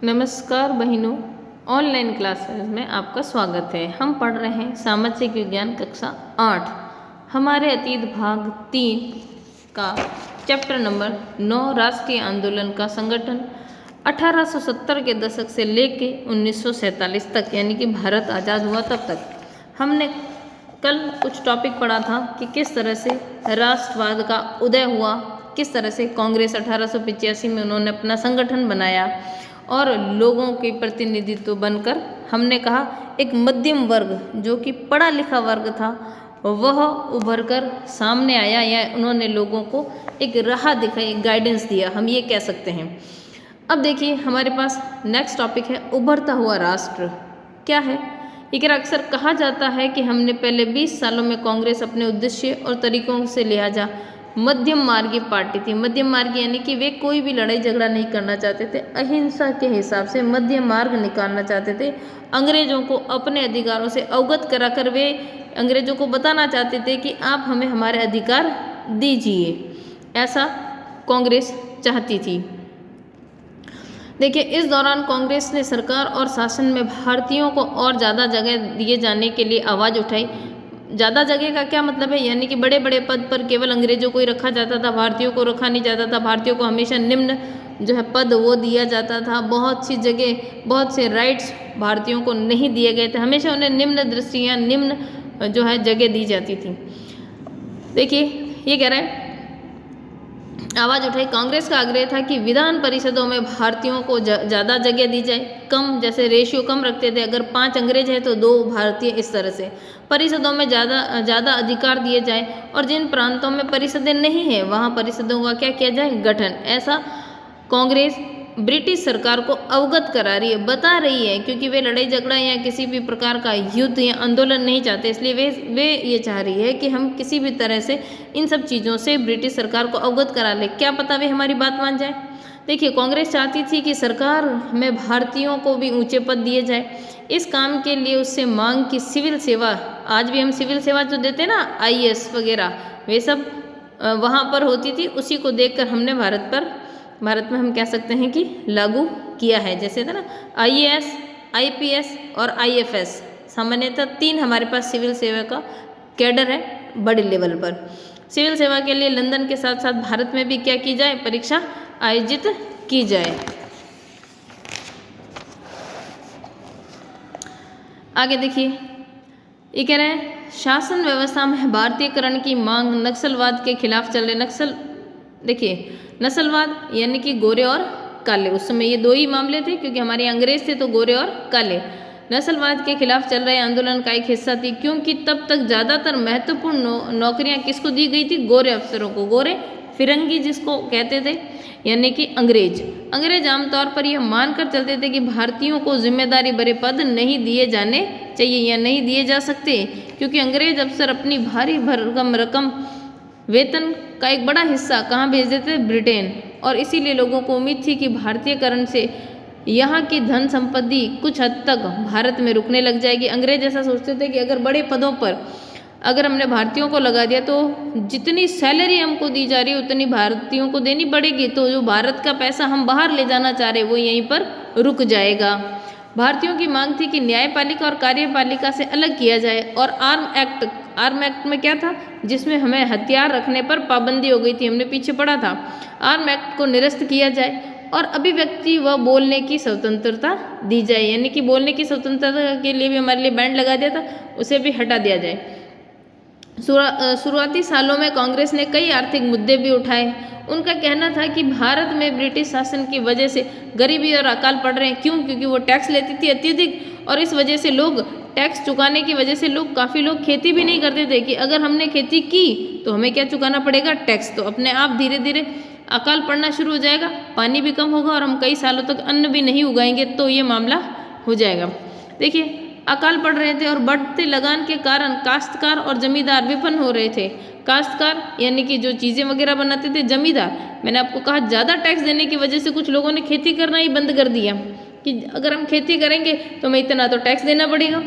नमस्कार बहनों, online classes में आपका स्वागत है। हम पढ़ रहे हैं सामाजिक विज्ञान कक्षा 8। हमारे अतीत भाग 3 का चैप्टर नंबर 9 राष्ट्रीय आंदोलन का संगठन 1870 के दशक से लेके 1947 तक, यानी कि भारत आज़ाद हुआ तब तक। हमने कल कुछ टॉपिक पढ़ा था कि किस तरह से राष्ट्रवाद का उदय हुआ, किस तरह से कांग्रेस 1885 में उन्होंने अपना संगठन बनाया और लोगों के प्रतिनिधित्व बनकर हमने कहा एक मध्यम वर्ग जो कि पढ़ा लिखा वर्ग था वह उभर कर सामने आया, या उन्होंने लोगों को एक राह दिखाई, एक गाइडेंस दिया, हम ये कह सकते हैं। अब देखिए हमारे पास नेक्स्ट टॉपिक है उभरता हुआ राष्ट्र। क्या है? एक अक्सर कहा जाता है कि हमने पहले 20 सालों में कांग्रेस अपने उद्देश्य और तरीकों से लिहाजा मध्यम मार्गी पार्टी थी। मध्यम मार्गी यानी कि वे कोई भी लड़ाई झगड़ा नहीं करना चाहते थे, अहिंसा के हिसाब से मध्यम मार्ग निकालना चाहते थे। अंग्रेजों को अपने अधिकारों से अवगत कराकर वे अंग्रेजों को बताना चाहते थे कि आप हमें हमारे अधिकार दीजिए, ऐसा कांग्रेस चाहती थी। देखिए इस दौरान कांग्रेस ने सरकार और शासन में भारतीयों को और ज़्यादा जगह दिए जाने के लिए आवाज़ उठाई। ज़्यादा जगह का क्या मतलब है? यानी कि बड़े बड़े पद पर केवल अंग्रेजों को ही रखा जाता था, भारतीयों को रखा नहीं जाता था। भारतीयों को हमेशा निम्न जो है पद वो दिया जाता था। बहुत सी जगह बहुत से राइट्स भारतीयों को नहीं दिए गए थे, हमेशा उन्हें निम्न दृष्टियाँ, निम्न जो है जगह दी जाती थी। देखिए ये कह रहा है आवाज़ उठाई। कांग्रेस का आग्रह था कि विधान परिषदों में भारतीयों को ज़्यादा जगह दी जाए, कम, जैसे रेशियो कम रखते थे, अगर 5 अंग्रेज है तो 2 भारतीय, इस तरह से परिषदों में ज़्यादा अधिकार दिए जाए। और जिन प्रांतों में परिषदें नहीं है वहाँ परिषदों का क्या किया जाए? गठन। ऐसा कांग्रेस ब्रिटिश सरकार को अवगत करा रही है, बता रही है, क्योंकि वे लड़ाई झगड़ा या किसी भी प्रकार का युद्ध या आंदोलन नहीं चाहते, इसलिए वे ये चाह रही है कि हम किसी भी तरह से इन सब चीज़ों से ब्रिटिश सरकार को अवगत करा ले, क्या पता वे हमारी बात मान जाए। देखिए कांग्रेस चाहती थी कि सरकार में भारतीयों को भी ऊंचे पद दिए जाए। इस काम के लिए उससे मांग की सिविल सेवा, आज भी हम सिविल सेवा जो देते हैं ना, IAS वगैरह, वे सब वहाँ पर होती थी। उसी को देखकर हमने भारत में हम कह सकते हैं कि लागू किया है। जैसे था ना IAS, IPS और IFS, सामान्यतः 3 हमारे पास सिविल सेवा का कैडर है बड़े लेवल पर। सिविल सेवा के लिए लंदन के साथ साथ भारत में भी क्या की जाए? परीक्षा आयोजित की जाए। आगे देखिए ये कह रहे हैं शासन व्यवस्था में भारतीयकरण की मांग, नक्सलवाद के खिलाफ चल रहे देखिए नस्लवाद यानी कि गोरे और काले, उस समय ये 2 ही मामले थे, क्योंकि हमारे अंग्रेज थे तो गोरे और काले। नस्लवाद के खिलाफ चल रहे आंदोलन का एक हिस्सा थी, क्योंकि तब तक ज़्यादातर महत्वपूर्ण नौकरियां किसको दी गई थी? गोरे अफसरों को। गोरे फिरंगी जिसको कहते थे, यानी कि अंग्रेज आमतौर पर यह मानकर चलते थे कि भारतीयों को जिम्मेदारी भरे पद नहीं दिए जाने चाहिए या नहीं दिए जा सकते, क्योंकि अंग्रेज अफसर अपनी भारी भरकम रकम वेतन का एक बड़ा हिस्सा कहाँ भेज देते थे? ब्रिटेन। और इसीलिए लोगों को उम्मीद थी कि भारतीयकरण से यहाँ की धन संपत्ति कुछ हद तक भारत में रुकने लग जाएगी। अंग्रेज ऐसा सोचते थे कि अगर बड़े पदों पर अगर हमने भारतीयों को लगा दिया तो जितनी सैलरी हमको दी जा रही है उतनी भारतीयों को देनी पड़ेगी, तो जो भारत का पैसा हम बाहर ले जाना चाह रहे वो यहीं पर रुक जाएगा। भारतीयों की मांग थी कि न्यायपालिका और कार्यपालिका से अलग किया जाए। और आर्म एक्ट में क्या था? जिसमें हमें हथियार रखने पर पाबंदी हो गई थी, हमने पीछे पढ़ा था। आर्म एक्ट को निरस्त किया जाए और अभिव्यक्ति व बोलने की स्वतंत्रता दी जाए, यानी कि बोलने की स्वतंत्रता के लिए भी हमारे लिए बैंड लगा दिया था, उसे भी हटा दिया जाए। शुरुआती सालों में कांग्रेस ने कई आर्थिक मुद्दे भी उठाए। उनका कहना था कि भारत में ब्रिटिश शासन की वजह से गरीबी और अकाल पड़ रहे हैं। क्यों? क्योंकि वो टैक्स लेती थी अत्यधिक, और इस वजह से लोग टैक्स चुकाने की वजह से काफ़ी लोग खेती भी नहीं करते थे कि अगर हमने खेती की तो हमें क्या चुकाना पड़ेगा? टैक्स। तो अपने आप धीरे धीरे अकाल पड़ना शुरू हो जाएगा, पानी भी कम होगा और हम कई सालों तक अन्न भी नहीं उगाएंगे, तो ये मामला हो जाएगा। देखिए अकाल पड़ रहे थे और बढ़ते लगान के कारण काश्तकार और जमींदार विपन्न हो रहे थे। काश्तकार यानी कि जो चीज़ें वगैरह बनाते थे, जमींदार, मैंने आपको कहा ज़्यादा टैक्स देने की वजह से कुछ लोगों ने खेती करना ही बंद कर दिया कि अगर हम खेती करेंगे तो हमें इतना तो टैक्स देना पड़ेगा।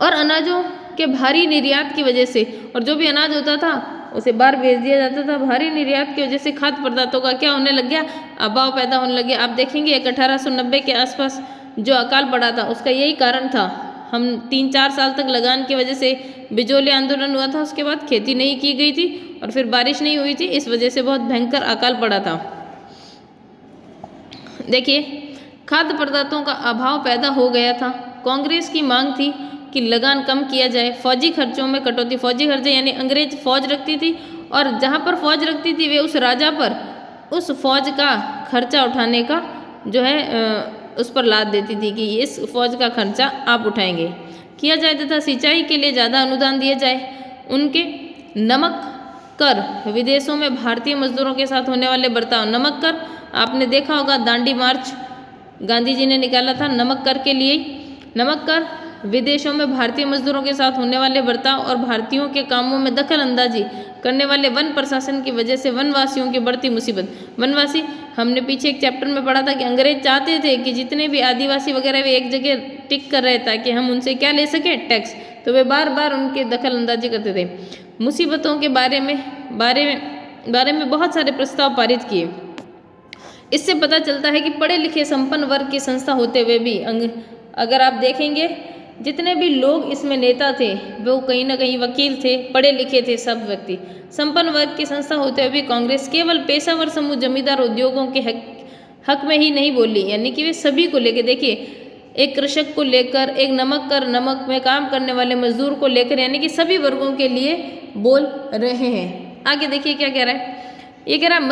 और अनाजों के भारी निर्यात की वजह से, और जो भी अनाज होता था उसे बाहर भेज दिया जाता था। भारी निर्यात की वजह से खाद्य पदार्थों का क्या होने लग गया, अभाव पैदा होने लग गया। आप देखेंगे 1890 के आसपास जो अकाल पड़ा था उसका यही कारण था। हम 3-4 साल तक लगान की वजह से बिजोली आंदोलन हुआ था, उसके बाद खेती नहीं की गई थी और फिर बारिश नहीं हुई थी, इस वजह से बहुत भयंकर अकाल पड़ा था। देखिए खाद्य पदार्थों का अभाव पैदा हो गया था। कांग्रेस की मांग थी कि लगान कम किया जाए, फौजी खर्चों में कटौती। फौजी खर्चे यानी अंग्रेज फौज रखती थी और जहाँ पर फौज रखती थी वे उस राजा पर उस फौज का खर्चा उठाने का जो है उस पर लाद देती थी कि इस फौज का खर्चा आप उठाएंगे, किया जाए तथा सिंचाई के लिए ज़्यादा अनुदान दिया जाए। उनके नमक कर, विदेशों में भारतीय मजदूरों के साथ होने वाले बर्ताव। नमक कर आपने देखा होगा, दांडी मार्च गांधी जी ने निकाला था नमक कर के लिए। नमक कर, विदेशों में भारतीय मजदूरों के साथ होने वाले बर्ताव और भारतीयों के कामों में दखल अंदाजी करने वाले वन प्रशासन की वजह से वनवासियों की बढ़ती मुसीबत। वनवासी हमने पीछे एक चैप्टर में पढ़ा था कि अंग्रेज चाहते थे कि जितने भी आदिवासी वगैरह वे एक जगह टिक कर रहे ताकि हम उनसे क्या ले सकें, टैक्स। तो वे बार बार उनके दखल अंदाजी करते थे। मुसीबतों के बारे में बहुत सारे प्रस्ताव पारित किए। इससे पता चलता है कि पढ़े लिखे संपन्न वर्ग की संस्था होते हुए भी अगर आप देखेंगे जितने भी लोग इसमें नेता थे वो कहीं ना कहीं वकील थे, पढ़े लिखे थे सब व्यक्ति। संपन्न वर्ग की संस्था होते हुए भी कांग्रेस केवल पेशावर समूह जमींदार उद्योगों के हक में ही नहीं बोली, यानी कि वे सभी को लेकर, देखिए एक कृषक को लेकर, एक नमक में काम करने वाले मजदूर को लेकर, यानी कि सभी वर्गों के लिए बोल रहे हैं। आगे देखिए क्या कह रहा है, ये कह रहा है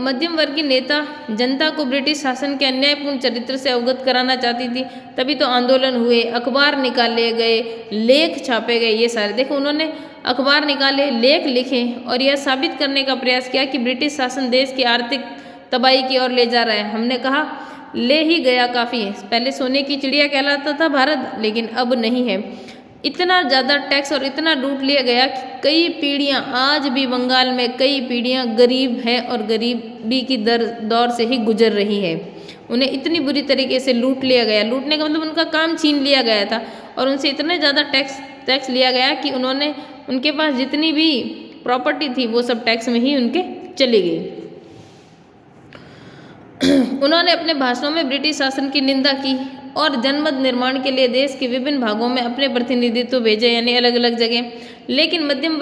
मध्यम वर्गीय नेता जनता को ब्रिटिश शासन के अन्यायपूर्ण चरित्र से अवगत कराना चाहती थी, तभी तो आंदोलन हुए, अखबार निकाले गए, लेख छापे गए। ये सारे देखो उन्होंने अखबार निकाले, लेख लिखे और यह साबित करने का प्रयास किया कि ब्रिटिश शासन देश की आर्थिक तबाही की ओर ले जा रहा है। हमने कहा ले ही गया काफ़ी है, पहले सोने की चिड़िया कहलाता था भारत, लेकिन अब नहीं है। इतना ज़्यादा टैक्स और इतना लूट लिया गया कि कई पीढ़ियाँ आज भी बंगाल में कई पीढ़ियाँ गरीब हैं और गरीबी की दौर से ही गुजर रही है। उन्हें इतनी बुरी तरीके से लूट लिया गया, लूटने का मतलब उनका काम छीन लिया गया था और उनसे इतने ज़्यादा टैक्स लिया गया कि उनके पास जितनी भी प्रॉपर्टी थी वो सब टैक्स में ही उनके चली गई। उन्होंने अपने भाषणों में ब्रिटिश शासन की निंदा की और जनमत निर्माण के लिए देश के विभिन्न भागों में अपने प्रतिनिधित्व भेजे, यानी अलग अलग जगह। लेकिन मध्यम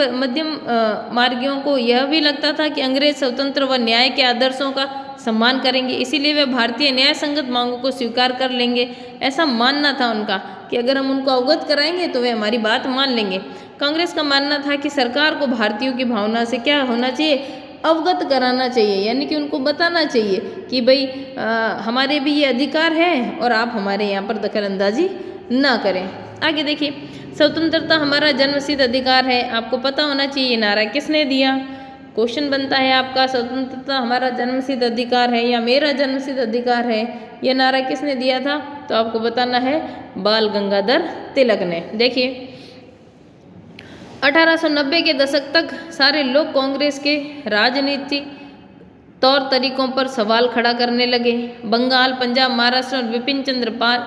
मार्गियों को यह भी लगता था कि अंग्रेज स्वतंत्र व न्याय के आदर्शों का सम्मान करेंगे, इसीलिए वे भारतीय न्याय संगत मांगों को स्वीकार कर लेंगे। ऐसा मानना था उनका कि अगर हम उनको अवगत कराएंगे तो वे हमारी बात मान लेंगे। कांग्रेस का मानना था कि सरकार को भारतीयों की भावना से क्या होना चाहिए, अवगत कराना चाहिए, यानी कि उनको बताना चाहिए कि भाई हमारे भी ये अधिकार है और आप हमारे यहाँ पर दखल अंदाजी ना करें। आगे देखिए, स्वतंत्रता हमारा जन्मसिद्ध अधिकार है। आपको पता होना चाहिए ये नारा किसने दिया। क्वेश्चन बनता है आपका, स्वतंत्रता हमारा जन्मसिद्ध अधिकार है या मेरा जन्मसिद्ध अधिकार है, ये नारा किसने दिया था? तो आपको बताना है बाल गंगाधर तिलक ने। देखिए 1890 के दशक तक सारे लोग कांग्रेस के राजनीतिक तौर तरीकों पर सवाल खड़ा करने लगे। बंगाल, पंजाब, महाराष्ट्र और विपिन चंद्र पाल,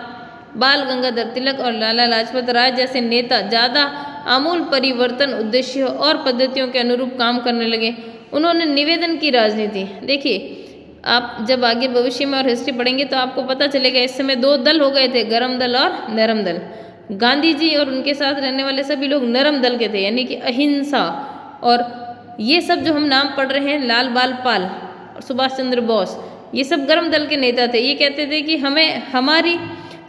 बाल गंगाधर तिलक और लाला लाजपत राय जैसे नेता ज़्यादा आमूल परिवर्तन उद्देश्यों और पद्धतियों के अनुरूप काम करने लगे। उन्होंने निवेदन की राजनीति, देखिए आप जब आगे भविष्य में और हिस्ट्री पढ़ेंगे तो आपको पता चलेगा इस समय दो दल हो गए थे, गर्म दल और नरम दल। गांधी जी और उनके साथ रहने वाले सभी लोग नरम दल के थे, यानी कि अहिंसा। और ये सब जो हम नाम पढ़ रहे हैं, लाल बाल पाल और सुभाष चंद्र बोस, ये सब गर्म दल के नेता थे। ये कहते थे कि हमें हमारी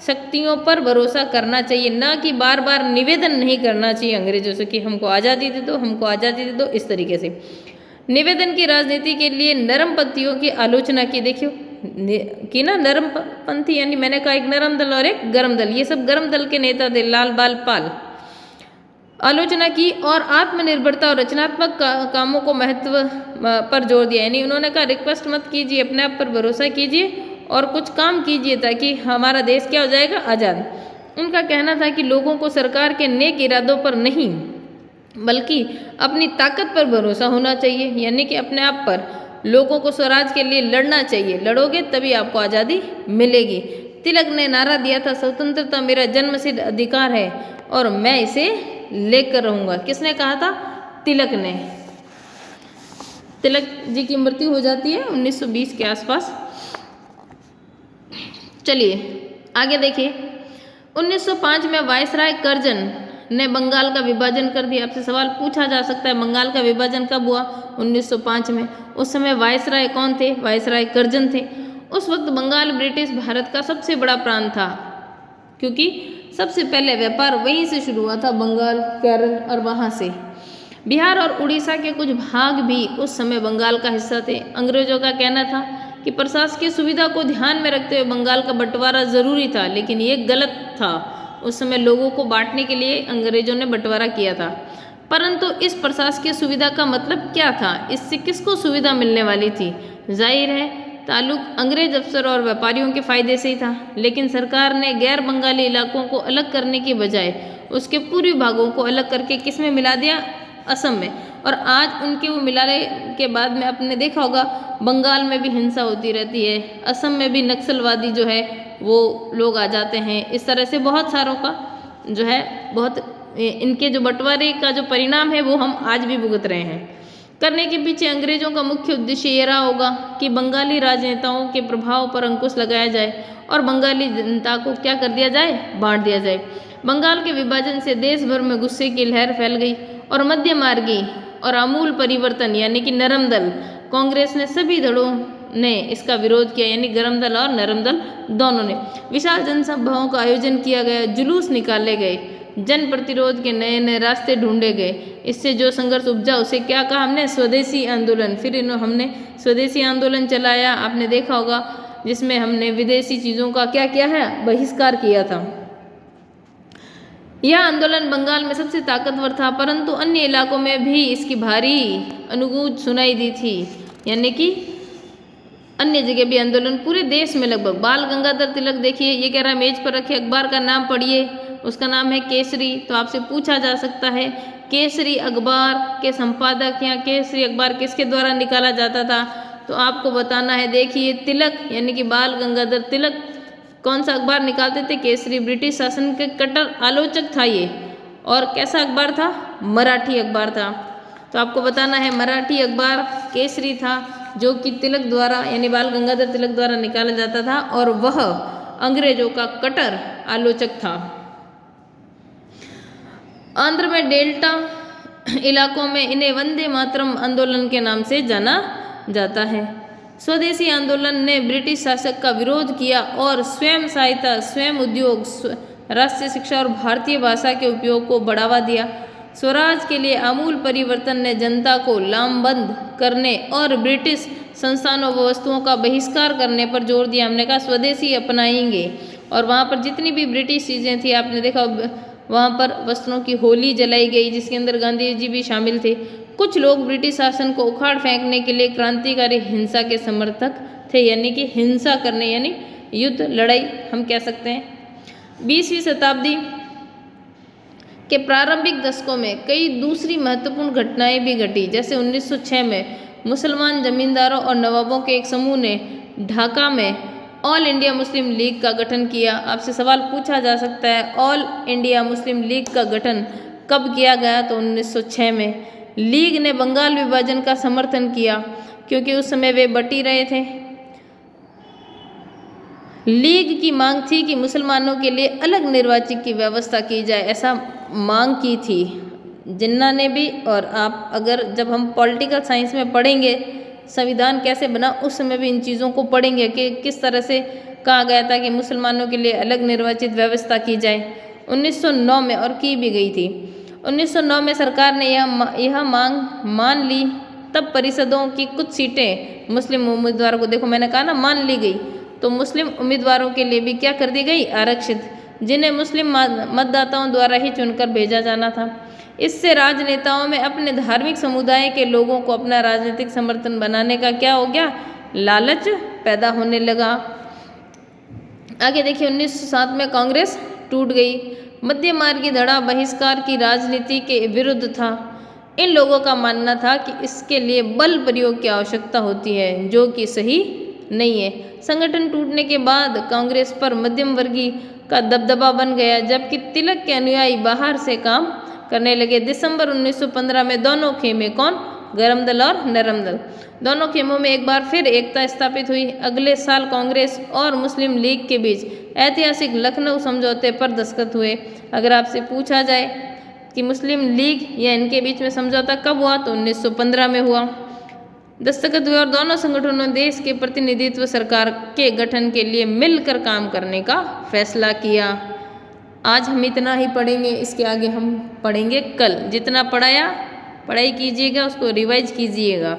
शक्तियों पर भरोसा करना चाहिए, ना कि बार बार निवेदन नहीं करना चाहिए अंग्रेजों से कि हमको आज़ादी दे दो, हमको आज़ादी दे दो, इस तरीके से। निवेदन की राजनीति के लिए नरम पंथियों की आलोचना की। देखियो कि ना नरम पंथी, यानी मैंने कहा एक नरम दल और एक गर्म दल, ये सब गर्म दल के नेता थे, लाल बाल पाल। आलोचना की और आत्मनिर्भरता और रचनात्मक कामों को महत्व पर जोर दिया, यानी उन्होंने कहा रिक्वेस्ट मत कीजिए, अपने आप पर भरोसा कीजिए और कुछ काम कीजिए ताकि हमारा देश क्या हो जाएगा, आज़ाद। उनका कहना था कि लोगों को सरकार के नेक इरादों पर नहीं बल्कि अपनी ताकत पर भरोसा होना चाहिए, यानी कि अपने आप पर। लोगों को स्वराज के लिए लड़ना चाहिए, लड़ोगे तभी आपको आज़ादी मिलेगी। तिलक ने नारा दिया था स्वतंत्रता मेरा जन्मसिद्ध अधिकार है और मैं इसे लेकर रहूँगा। किसने कहा था? तिलक ने। तिलक जी की मृत्यु हो जाती है 1920 के आसपास। चलिए आगे देखिए, 1905 में वायसराय कर्जन ने बंगाल का विभाजन कर दिया। आपसे सवाल पूछा जा सकता है बंगाल का विभाजन कब हुआ? 1905 में। उस समय वायसराय कौन थे? वायसराय कर्जन थे। उस वक्त बंगाल ब्रिटिश भारत का सबसे बड़ा प्रांत था, क्योंकि सबसे पहले व्यापार वहीं से शुरू हुआ था, बंगाल, केरल और वहाँ से। बिहार और उड़ीसा के कुछ भाग भी उस समय बंगाल का हिस्सा थे। अंग्रेजों का कहना था कि प्रशासकीय सुविधा को ध्यान में रखते हुए बंगाल का बंटवारा जरूरी था, लेकिन ये गलत था। उस समय लोगों को बांटने के लिए अंग्रेजों ने बंटवारा किया था, परंतु इस प्रशासकीय सुविधा का मतलब क्या था? इससे किसको सुविधा मिलने वाली थी? जाहिर है ताल्लुक अंग्रेज अफसर और व्यापारियों के फायदे से ही था, लेकिन सरकार ने गैर बंगाली इलाकों को अलग करने की बजाय उसके पूर्वी भागों को अलग करके किस में मिला दिया? असम में। और आज उनके वो मिलाने के बाद में आपने देखा होगा बंगाल में भी हिंसा होती रहती है, असम में भी नक्सलवादी जो है वो लोग आ जाते हैं। इस तरह से बहुत सारों का जो है बहुत इनके जो बंटवारे का जो परिणाम है वो हम आज भी भुगत रहे हैं। करने के पीछे अंग्रेजों का मुख्य उद्देश्य ये रहा होगा कि बंगाली राजनेताओं के प्रभाव पर अंकुश लगाया जाए और बंगाली जनता को क्या कर दिया जाए? बांट दिया जाए। बंगाल के विभाजन से देश भर में गुस्से की लहर फैल गई और मध्य मार्गी और आमूल परिवर्तन यानी कि नरम दल कांग्रेस ने सभी दलों ने इसका विरोध किया, यानी गरम दल और नरम दल दोनों ने। विशाल जनसभाओं का आयोजन किया गया, जुलूस निकाले गए, जन प्रतिरोध के नए नए रास्ते ढूंढे गए। इससे जो संघर्ष उपजा उसे क्या कहा हमने? स्वदेशी आंदोलन। फिर हमने स्वदेशी आंदोलन चलाया, आपने देखा होगा, जिसमें हमने विदेशी चीज़ों का क्या किया है? बहिष्कार किया था। यह आंदोलन बंगाल में सबसे ताकतवर था, परंतु अन्य इलाकों में भी इसकी भारी अनुगूंज सुनाई दी थी, यानी कि अन्य जगह भी आंदोलन पूरे देश में लगभग। बाल गंगाधर तिलक देखिए, ये कह रहा है मेज पर रखे अखबार का नाम पढ़िए, उसका नाम है केसरी। तो आपसे पूछा जा सकता है केसरी अखबार के संपादक या केसरी अखबार किसके द्वारा निकाला जाता था? तो आपको बताना है, देखिए तिलक यानी कि बाल गंगाधर तिलक कौन सा अखबार निकालते थे? केसरी। ब्रिटिश शासन के कट्टर आलोचक था ये, और कैसा अखबार था? मराठी अखबार था। तो आपको बताना है मराठी अखबार केसरी था, जो कि तिलक द्वारा यानी बाल गंगाधर तिलक द्वारा निकाला जाता था, और वह अंग्रेजों का कट्टर आलोचक था। आंध्र में डेल्टा इलाकों में इन्हें वंदे मातरम आंदोलन के नाम से जाना जाता है। स्वदेशी आंदोलन ने ब्रिटिश शासक का विरोध किया और स्वयं सहायता, स्वयं उद्योग, राष्ट्रीय शिक्षा और भारतीय भाषा के उपयोग को बढ़ावा दिया। स्वराज के लिए आमूल परिवर्तन ने जनता को लामबंद करने और ब्रिटिश संस्थानों व वस्तुओं का बहिष्कार करने पर जोर दिया। हमने कहा स्वदेशी अपनाएंगे, और वहाँ पर जितनी भी ब्रिटिश चीज़ें थी, आपने देखा वहाँ पर वस्त्रों की होली जलाई गई, जिसके अंदर गांधी जी भी शामिल थे। कुछ लोग ब्रिटिश शासन को उखाड़ फेंकने के लिए क्रांतिकारी हिंसा के समर्थक थे, यानी कि हिंसा करने यानी युद्ध लड़ाई हम कह सकते हैं। 20वीं शताब्दी के प्रारंभिक दशकों में कई दूसरी महत्वपूर्ण घटनाएं भी घटी, जैसे 1906 में मुसलमान जमींदारों और नवाबों के एक समूह ने ढाका में ऑल इंडिया मुस्लिम लीग का गठन किया। आपसे सवाल पूछा जा सकता है ऑल इंडिया मुस्लिम लीग का गठन कब किया गया? तो 1906 में। लीग ने बंगाल विभाजन का समर्थन किया, क्योंकि उस समय वे बटी रहे थे। लीग की मांग थी कि मुसलमानों के लिए अलग निर्वाचन की व्यवस्था की जाए, ऐसा मांग की थी जिन्ना ने भी। और आप अगर जब हम पॉलिटिकल साइंस में पढ़ेंगे संविधान कैसे बना, उस समय भी इन चीज़ों को पढ़ेंगे कि किस तरह से कहा गया था कि मुसलमानों के लिए अलग निर्वाचित व्यवस्था की जाए। 1909 में और की भी गई थी। 1909 में सरकार ने यह मांग मान ली। तब परिषदों की कुछ सीटें मुस्लिम उम्मीदवारों को, देखो मैंने कहा ना मान ली गई, तो मुस्लिम उम्मीदवारों के लिए भी क्या कर दी गई? आरक्षित, जिन्हें मुस्लिम मतदाताओं द्वारा ही चुनकर भेजा जाना था। इससे राजनेताओं में अपने धार्मिक समुदाय के लोगों को अपना राजनीतिक समर्थन बनाने का क्या हो गया? लालच पैदा होने लगा। आगे देखिए 1907 में कांग्रेस टूट गई। मध्य मार्गी धड़ा बहिष्कार की राजनीति के विरुद्ध था। इन लोगों का मानना था कि इसके लिए बल प्रयोग की आवश्यकता होती है, जो कि सही नहीं है। संगठन टूटने के बाद कांग्रेस पर मध्यम वर्गीय का दबदबा बन गया, जबकि तिलक के अनुयायी बाहर से काम करने लगे। दिसंबर 1915 में दोनों खेमे कौन? गरम दल और नरम दल दोनों खेमों में एक बार फिर एकता स्थापित हुई। अगले साल कांग्रेस और मुस्लिम लीग के बीच ऐतिहासिक लखनऊ समझौते पर दस्तखत हुए। अगर आपसे पूछा जाए कि मुस्लिम लीग या इनके बीच में समझौता कब हुआ, तो 1915 में हुआ। दस्तखत हुए और दोनों संगठनों ने देश के प्रतिनिधित्व सरकार के गठन के लिए मिलकर काम करने का फैसला किया। आज हम इतना ही पढ़ेंगे, इसके आगे हम पढ़ेंगे कल। जितना पढ़ाई कीजिएगा उसको रिवाइज कीजिएगा।